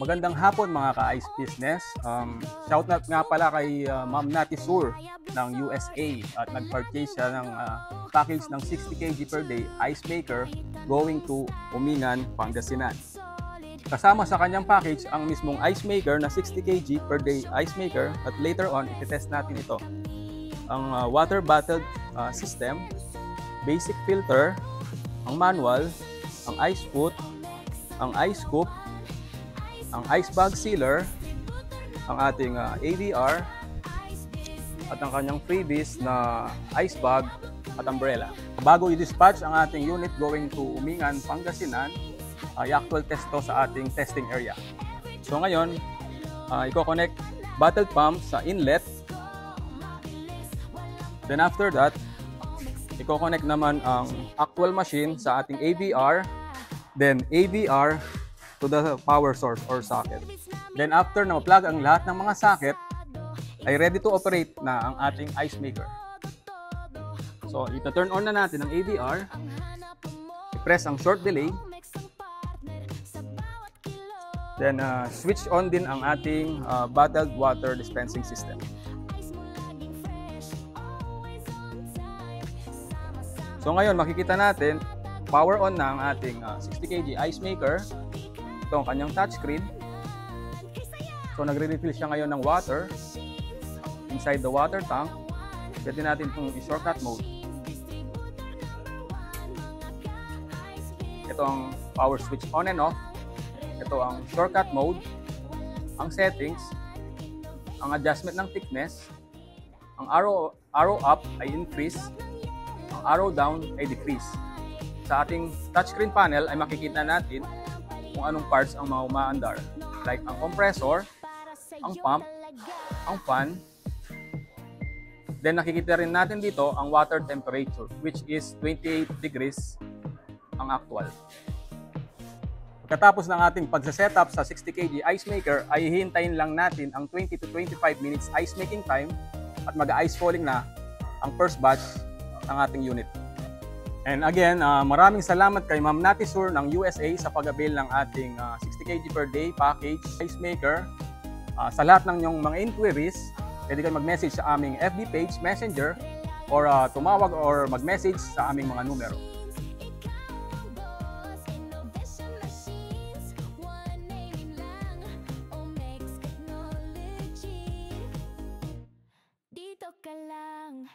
Magandang hapon mga ka-ice business. Shout out nga pala kay Ma'am Nati Sur ng USA at nag-purchase siya ng package ng 60 kg per day ice maker going to Umingan, Pangasinan. Kasama sa kanyang package ang mismong ice maker na 60 kg per day ice maker at later on iti-test natin ito. Ang water bottle system, basic filter, ang manual, ang ice foot, ang ice scoop, ang ice bag sealer, ang ating AVR, at ang kanyang freebies na ice bag at umbrella. Bago i-dispatch ang ating unit going to Umingan, Pangasinan, i-actual test to sa ating testing area. So ngayon, i-connect bottle pump sa inlet. Then after that, i-connect naman ang actual machine sa ating AVR, then AVR to the power source or socket. Then after na ma-plug ang lahat ng mga socket, ay ready to operate na ang ating ice maker. So, ita-turn on na natin ang AVR, i-press ang short delay, then switch on din ang ating bottled water dispensing system. So ngayon, makikita natin, power on na ang ating 60 kg ice maker. Ito ang kanyang touchscreen. So nagre-refill siya ngayon ng water inside the water tank. Pwede natin itong i-shortcut mode. Ito ang power switch on and off. Ito ang shortcut mode. Ang settings. Ang adjustment ng thickness. Ang arrow up ay increase. Ang arrow down ay decrease. Sa ating touchscreen panel ay makikita natin kung anong parts ang mga umaandar. Like ang compressor, ang pump, ang fan. Then nakikita rin natin dito ang water temperature, which is 28 degrees ang actual. Pagkatapos ng ating pagsa-setup sa 60 kg ice maker, ay hihintayin lang natin ang 20 to 25 minutes ice making time at mag-ice falling na ang first batch ng ating unit. And again, maraming salamat kay Ma'am Nati Sur ng USA sa pag-avail ng ating 60 kg per day package ice maker. Sa lahat ng inyong mga inquiries, pwede kayo mag-message sa aming FB page, Messenger, or tumawag or mag-message sa aming mga numero. Dito ka lang.